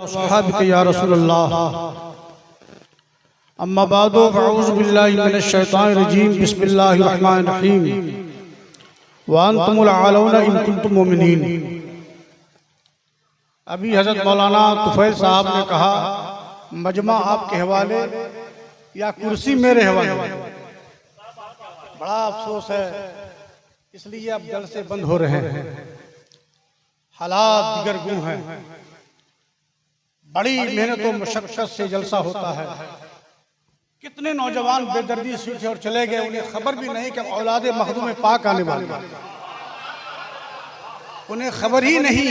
अस्हाबिक या रसूलल्लाह अम्मा बादु फ़अऊज़ु बिल्लाहि मिनश शैतानिर रजीम बिस्मिल्लाहिर रहमानिर रहीम व अंतुमुल आलौना इन कुंतुम मुमिनीन। अभी हज़रत मौलाना तुफ़ैल साहब ने कहा मजमा आपके हवाले या कुर्सी मेरे हवाले। बड़ा अफसोस है, इसलिए अब जलसे बंद हो रहे हैं, हालात दिगरगू हैं। बड़ी मेहनत और मशक्क़त से जलसा होता है। कितने नौजवान बेदर्दी सीखे और चले गए, उन्हें खबर भी नहीं कि औलादे मखदूम पाक आने वाले, उन्हें खबर ही नहीं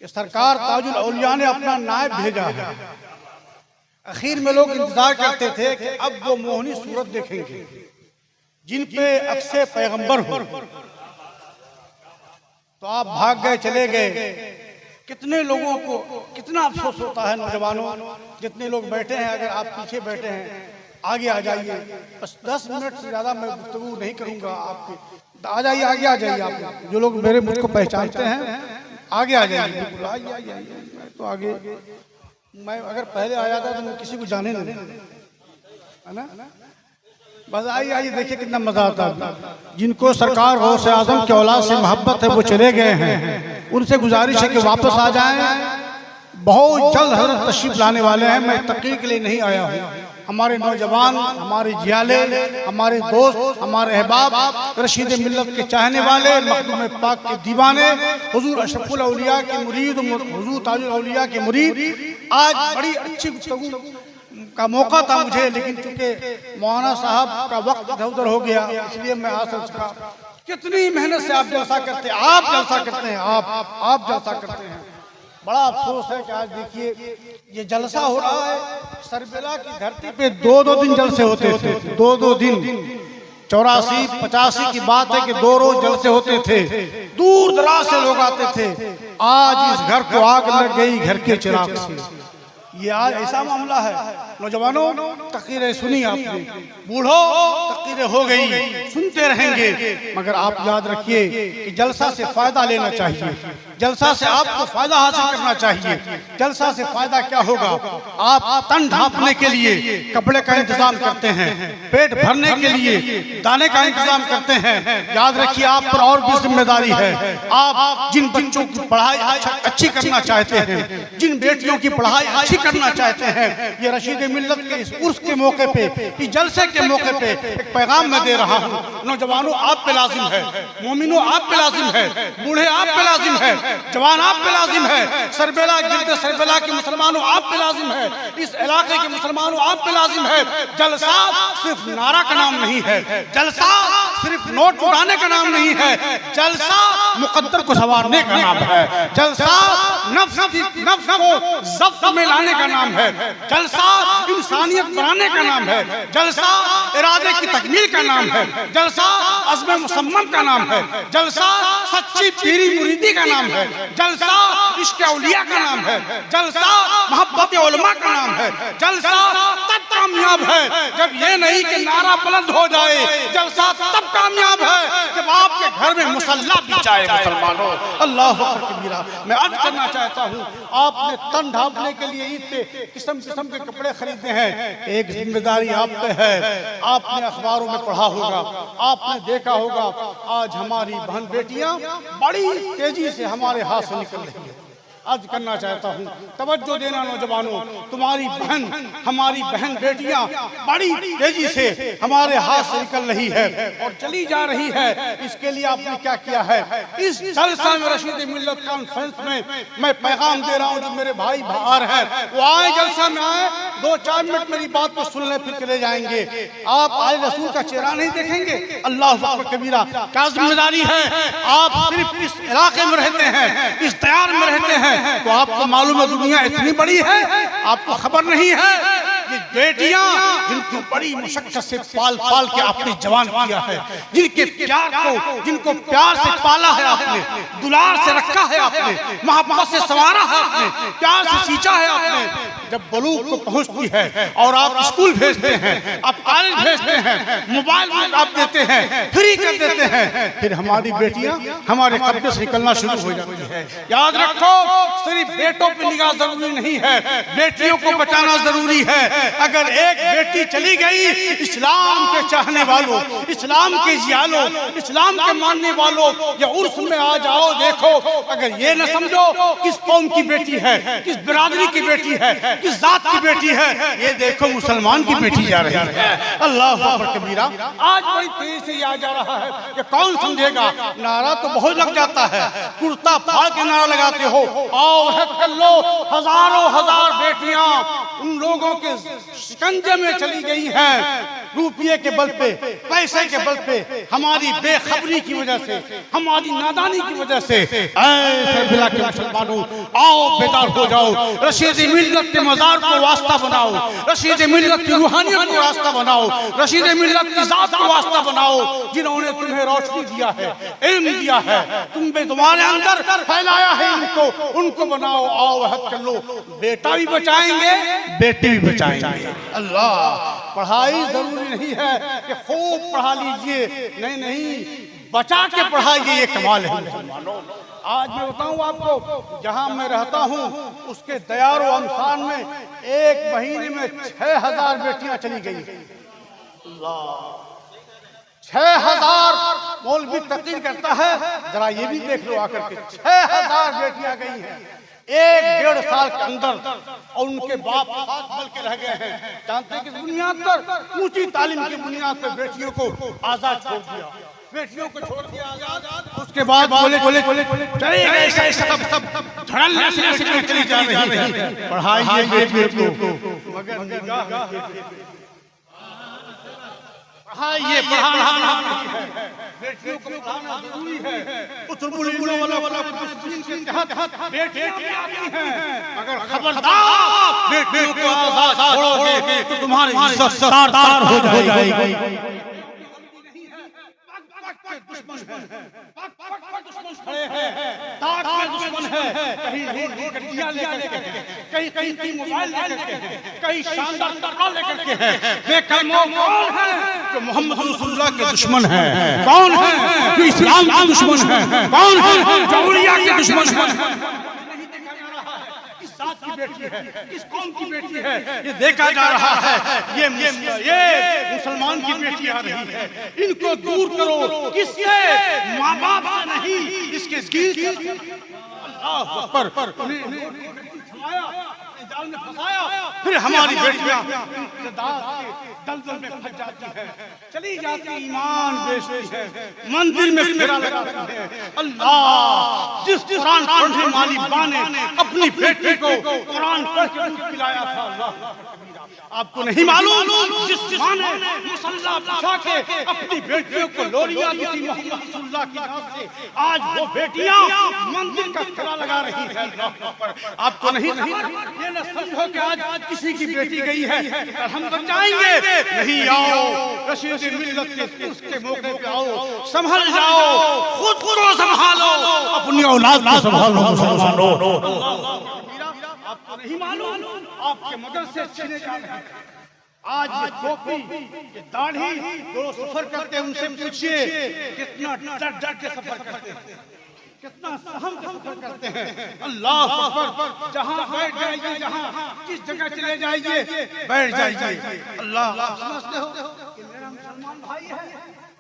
कि सरकार ताजुल औलिया ने अपना नायब भेजा है। आखिर में लोग इंतजार करते थे कि अब वो मोहनी सूरत देखेंगे जिन पे अक्से पैगंबर हो, तो आप भाग गए, चले गए। कितने लोगों को कितना अफसोस होता है। नौजवानों, जितने लोग बैठे हैं, अगर आप पीछे बैठे हैं आगे आ जाइए। बस 10 मिनट से ज़्यादा मैं गुफ्तगू नहीं करूँगा आपके। आ जाइए, आगे आ जाइए। आप जो लोग मेरे मुझ को पहचानते हैं आगे आ जाइए, बिल्कुल आइए। मैं तो आगे, मैं अगर पहले आ जाता तो मैं किसी को जाने नहीं, है ना। बस आइए, देखिए कितना मजा आता है। जिनको सरकार गौसे आजम के औलाद से मोहब्बत है वो चले गए हैं, उनसे गुजारिश है कि वापस आ जाएं। बहुत जल्द हज़रत तशरीफ लाने वाले हैं। मैं तक़रीर के लिए नहीं आया हूँ। हमारे नौजवान, हमारे जियाले, हमारे दोस्त, हमारे अहबाब, रशीद मिल्लत के चाहने वाले, मखदूम पाक के दीवाने, हुजूर अशरफुल औलिया के मुरीद, हुजूर ताजुल औलिया के मुरीद, आज बड़ी अच्छी गुफ्तगू का मौका था मुझे, लेकिन चूंकि मौलाना साहब का वक्त इधर उधर हो गया, इसलिए मैं आ सका। कितनी मेहनत से आप जलसा करते हैं, आप जलसा करते हैं, आप जलसा करते हैं। बड़ा अफसोस है कि आज देखिए ये जलसा हो रहा है। सरबेला की धरती पे दो दिन जलसे होते थे, दो दिन। 84, 85 की बात है कि 2 रोज जलसे होते थे, दूर दराज से लोग आते थे। आज इस घर को आग लग गई घर के चिराग से। ये आज ऐसा मामला है। नौजवानों, तकरीरें सुनी आपने, बूढ़ों तकरीरें हो गई, सुनते रहेंगे, मगर आप याद रखिए कि जलसा से फायदा लेना चाहिए। जलसा से आपको फायदा हासिल करना चाहिए। जलसा से फायदा क्या होगा? आप तन ढांपने के लिए कपड़े का इंतजाम करते हैं, पेट भरने के लिए दाने का इंतजाम करते हैं। याद रखिए आप पर और भी जिम्मेदारी है। आप जिन बच्चों की पढ़ाई अच्छी करना चाहते हैं, जिन बेटियों की पढ़ाई अच्छी करना चाहते हैं, ये रशीद मिल्लत के इस उर्स के मौके पे, इस जलसे के मौके पे एक पैगाम मैं दे रहा हूँ। नौजवानों, आप पे लाजिम है, मोमिनों आप पे लाजिम है, बूढ़े आप पे लाजिम है, जवान आप पे लाजिम है, सरबेला गिरद सरबेला के मुसलमानों आप पे लाजिम है, इस इलाके के मुसलमानों आप पे लाजिम है। जलसा सिर्फ नारा का नाम नहीं है, जलसा सिर्फ नोट उड़ाने का नाम नहीं है, जलसा मुकद्दर को संवारने का नाम है, जलसा नफ्स को ज़ब्त में लाने का नाम है, जलसा इंसानियत बनाने का नाम है, जलसा इरादे की तकमील का नाम है, जलसा अज़्म मुसम्मम का नाम है, जलसा सच्ची पीरी मुरीदी का नाम है, जलसा इश्क़ औलिया का नाम है, जलसा मोहब्बत उलमा का नाम है। जलसा तब कामयाब है जब ये नहीं कि नारा बुलंद हो जाए, जलसा तब कामयाब है जब आपके घर में मुसल्ला भी जाए। मुसलमानों, अल्लाह अकबर कबीरा। मैं अर्ज करना चाहता हूँ, आपने तन ढांपने के लिए ईद पे किस्म किस्म के कपड़े खरीदे हैं। एक जिम्मेदारी आप पे है। आपने अखबारों में पढ़ा होगा, आपने देखा होगा, आज हमारी बहन बेटियां बड़ी तेजी से हमारे हाथ से निकल रही है। अर्ज करना चाहता हूँ, तवज्जो देना नौजवानों, तुम्हारी बहन, हमारी बहन बेटियां बड़ी तेजी से हमारे हाथ से निकल रही है और चली जा रही है। इसके लिए आपने क्या किया है? इस जलसा में रशीद मिल्लत कॉन्फ्रेंस में मैं पैगाम दे रहा हूँ, जो मेरे भाई बाहर है वो आए, जलसा में आए, 2-4 मिनट मेरी बात को सुन ले, फिर चले जाएंगे। आप आले रसूल का चेहरा नहीं देखेंगे। अल्लाह अकबर कबीरा। क्या जिम्मेदारी है? आप सिर्फ इस इलाके में रहते हैं, इस दयार में रहते हैं, तो आपको मालूम है दुनिया इतनी बड़ी है, आपको खबर नहीं है ये बेटियां जिनको बड़ी मुशक्कत से पाल पाल के आपने जवान किया है, जिनको प्यार से पाला है आपने, दुलार से रखा है आपने, मोहब्बत से संवारा है आपने, प्यार से सींचा है आपने, जब बलूग को पहुंचती है और आप स्कूल भेजते हैं, आप कॉलेज भेजते हैं, मोबाइल में आप देते हैं, फ्री कर देते हैं, फिर हमारी बेटियां हमारे कब्जे से निकलना शुरू हो जाती है। याद रखो, सिर्फ बेटों पर निगाह जरूरी नहीं है, बेटियों को बचाना जरूरी है। अगर एक बेटी चली गई, इस्लाम के चाहने वालों, इस्लाम के जियालों, इस्लाम के मानने वालों, या उर्स में आ जाओ, देखो अगर ये न समझो किस कौम की बेटी है, किस बिरादरी की बेटी है, किस जात की बेटी है, ये देखो मुसलमान की बेटी जा रही है। अल्लाह अकबर कबीरा। आज बड़ी तेजी से आ जा रहा है कि कौन समझेगा, नारा तो बहुत लग जाता है, कुर्ता फाड़ के नारा लगाते हो, आओ है कर लो, हजारों हजार बेटियां उन लोगों के शिकंजे में चली गई हैं, रुपये के बल पे, पैसे के बल पे, हमारी बेखबरी की वजह से, हमारी नादानी की वजह से। ऐसे बिला के मुसलमानों, आओ बेदार हो जाओ, रशीद मिल्लत के मजार को वास्ता बनाओ, रशीद मिल्लत की रूहानियत को वास्ता बनाओ, रशीद मिल्लत की जात को वास्ता बनाओ, जिन्होंने तुम्हें रोशनी दिया है, इल्म दिया है, तुम्हारे अंदर फैलाया है उनको बनाओ, आओ अहद कर लो। बेटा भी बचाएंगे, बेटी भी बचाएंगे। अल्लाह, पढ़ाई जरूरी नहीं है कि खूब पढ़ा लीजिए, नहीं, बचा के पढ़ाइए, ये कमाल है मुसलमानों। आज मैं बताऊं आपको, जहां मैं रहता हूं उसके दयार व अमसान में एक महीने में 6000 बेटियां चली गई। अल्लाह, 6000 मौलवी तकरीर करता है, जरा ये भी देख लो आकर के, 6000 बेटियां गई हैं 1-1.5 साल के अंदर, और उनके बाप हाथ बल के रह गए हैं। जानते हैं किस बुनियाद पर? ऊंची तालीम की बुनियाद पर बेटियों को आजाद छोड़ दिया, बेटियों को छोड़ दिया आजाद। उसके बाद बोले चले गए सब धड़ल्ले से चली जा रही है, पढ़ाइए बेटियों को, मगर निगाह ये पढ़ाना बेटियों को पढ़ाना जरूरी है। उतरबुल इल्म वाला मुस्लिम के तहत बेटियां आती हैं, अगर खबरदार बेटियों को आजाद छोड़ोगे तो तुम्हारी इज्जत तार हो जाएगी। दुश्मन है, दुश्मन खड़े हैं, ताक के दुश्मन है, कहीं गड्डियां लेकर के, कहीं मोबाइल लेकर के, कहीं शानदार तलवार लेकर के है। बेकलमों कौन है जो मोहम्मद रसूलुल्लाह के दुश्मन है? कौन है जो इस्लाम के दुश्मन है? कौन है जो औलिया के दुश्मन है? की बेटी है, किस कौम की बेटी है, ये देखा जा रहा है। ये मुसलमान की बेटी आ रही है, इनको दूर करो, किससे? माँ बाप से नहीं, इसके दिल से। अल्लाह अकबर, जाल में फंसाया, फिर हमारी बेटियां दलदल में फंस जाती है, चली जाती, ईमान बेचती है, मंदिर में फेरा लगाती है। अल्लाह, जिस कुरान पढ़ने वाली माँ ने अपनी बेटी को कुरान पढ़ के दूध पिलाया था, अल्लाह आपको नहीं मालूम, जिस माँ ने मुसल्ला बिछा के अपनी बेटियों को लोरियां दी थी मोहम्मद रसूलुल्लाह की नाम से, आज वो बेटियां मंदिर का फेरा लगा रही है। आपको नहीं खबर? ये न समझो कि आज किसी की बेटी गई है हम बचाएंगे, नहीं, आओ रशीद मिल्लत के उसके मौके पे आओ, संभल जाओ, खुद को संभालो, अपनी औलाद को संभालो मुसलमानों। आपको नहीं मालूम, आपके मदरसे छीने जा रहे हैं। आज ये टोपी, ये दाढ़ी, जो सफर करते हैं उनसे पूछिए कितना डर के सफर करते हैं, कितना सहम के सफर करते हैं। अल्लाह अकबर, जहां बैठ जाइए, जहां किस जगह चले जाइए, बैठ जाइए। अल्लाह, समझते हो कि मेरा मुसलमान भाई है,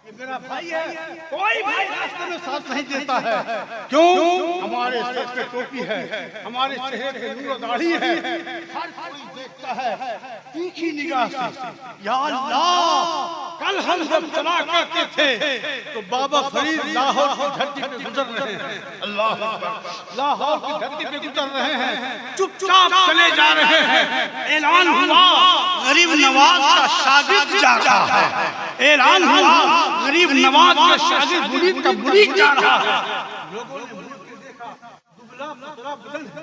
ये मेरा भाई है, कोई भाई रास्ते में साथ नहीं देता है। क्यों? हमारे सर पे टोपी है, हमारे चेहरे पे नूर दाढ़ी है, हर कोई देखता है तीखी निगाह से। या अल्लाह, कल हम जब चला करते थे तो बाबा फरीद लाहौर की धरती पे गुजर रहे हैं। अल्लाह अकबर, लाहौर की धरती पे गुजर रहे हैं, चुपचाप चले जा रहे हैं। ऐलान हुआ गरीब नवाज का शागिर्द जा रहा है, ऐलान हुआ गरीब नवाज का शागिर्द मुरीद का मुरीद जा रहा है। लोगों ने मुड़ के देखा, दुबला पतला बदन है,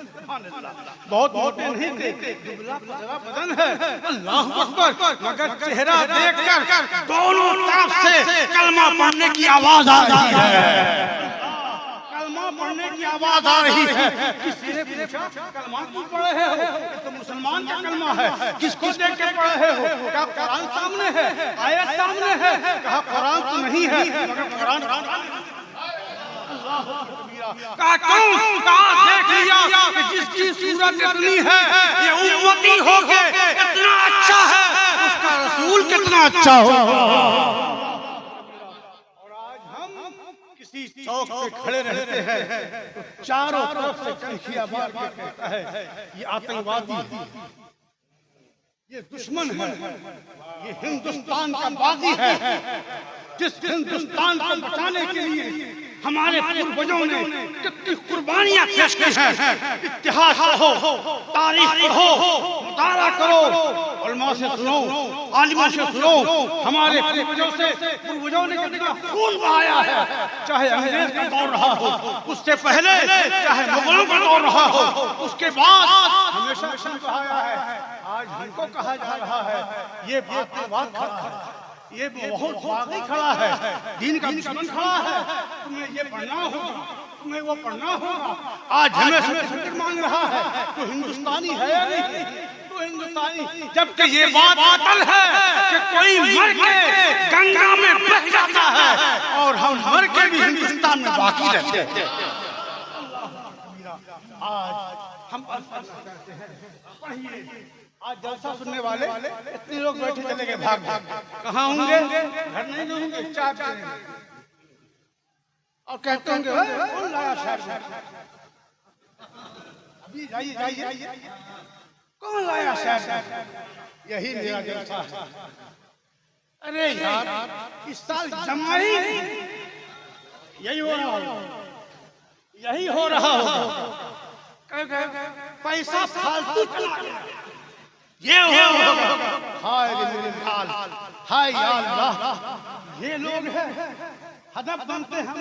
बहुत मोटे नहीं थे, दुबला पतला बदन है। अल्लाह अकबर। मगर चेहरा देखकर दोनों तरफ से कलमा पढ़ने की आवाज आ रही है, कलमा पढ़ने की आवाज आ रही है। किसी ने पूछा कलमा क्यों पढ़े हो? ये तो मुसलमान का कलमा है, किसको देख के पढ़े हो? क्या कुरान सामने है, आयत सामने है? कहा कुरान तो नहीं है, मगर कुरान कहा देख लिया कि जिसकी सूरत इतनी है, ये उम्मती हो के इतना अच्छा है, उसका रसूल कितना अच्छा हो। और आज हम किसी चौक पे खड़े रहते हैं तो चारों तरफ से कनखिया मार के कहता है ये आतंकवादी, ये दुश्मन है, ये हिंदुस्तान का बागी है। जिस हिंदुस्तान को बचाने के लिए हमारे पूर्वजों ने कितनी कुर्बानियां पेश की हैं। इतिहास पढ़ो, तारीख पढ़ो, मुताला करो, उलमा से सुनो, आलिमों से सुनो, हमारे पूर्वजों ने कितना खून बहाया है। चाहे अंग्रेज का दौर रहा हो, उससे पहले चाहे मुगलों का दौर रहा हो, उसके बाद हमेशा खून बहाया है। आज हमको कहा जा रहा है ये बात ये बहुत बागी खड़ा है, दीन का दुश्मन खड़ा है, तुम्हें ये पढ़ना होगा, तुम्हें वो पढ़ना होगा। आज हमें सर्टिफिकेट मांग रहा है तो हिंदुस्तानी है या नहीं? तो हिंदुस्तानी, जबकि ये बात बातल है कि कोई मर के गंगा में बह जाता है और हम मर के भी हिंदुस्तान में बाकी रहते हैं। आज हम पढ़िए, आज जलसा सुनने वाले इतने लोग बैठे चले गए भाग भाग। कहाँ होंगे? घर नहीं होंगे, चाय पिएंगे और कहते होंगे कौन लाया शहर में? अभी जाइए जाइए, कौन लाया शहर में? यही मेरा जलसा है। अरे यार इस साल जमाई यही हो रहा होगा, यही हो रहा होगा। पैसा फालतू चला ये होगा। हाय रे मेरे लाल, हाय या अल्लाह, ये लोग हैं हदफ बनते हैं।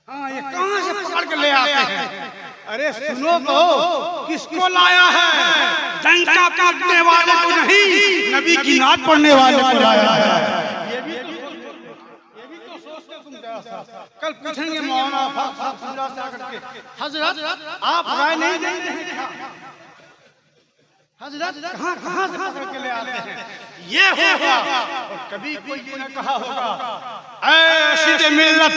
हाँ, ये कहाँ से पकड़ के ले आते हैं? अरे सुनो तो, किसको लाया है? डंका काटने वाले को नहीं, नबी की नात पढ़ने वाले को लाया है। ये भी तो सोचते तुम जरा सा। कल पूछेंगे मौलाना साहब से आकर के, हजरत आप राय नहीं देंगे हजरत कहाँ से पकड़ के ले आते हैं? ये होगा। और कभी कोई ये न कहा होगा ऐसी मिल्लत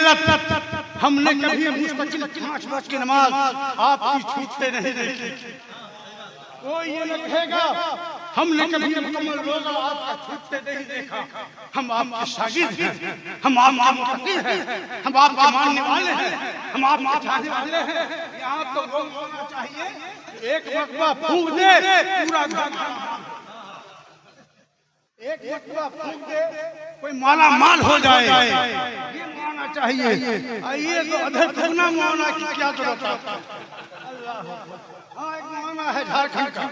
हमने कभी मुस्तकिल 5 वक्त की नमाज आपकी छूटते नहीं देखी। कोई ये न कहेगा हमने कभी मुकम्मल रोजा आपका छूटते नहीं देखा। हम आपके शागिर्द हैं, हम आपके मुतक़ी हैं, हम आपके मानने वाले हैं, हम आपके चाहने वाले हैं। यहाँ तो लोग होना चाहिए एक मरतबा फूंक दे पूरा घर, एक मरतबा फूंक दे कोई माला माल हो जाए, ये माना चाहिए। ये तो अधर दुगना माना की क्या जरूरत है? हाँ, एक माना है झारखंड का,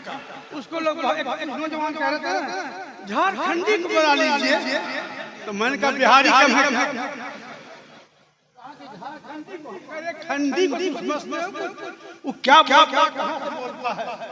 उसको लोग एक नौजवान कह रहे थे झारखंडी को बना लीजिए, तो मैंने कहा बिहारी कम है, खंडी वो क्या बोलता है?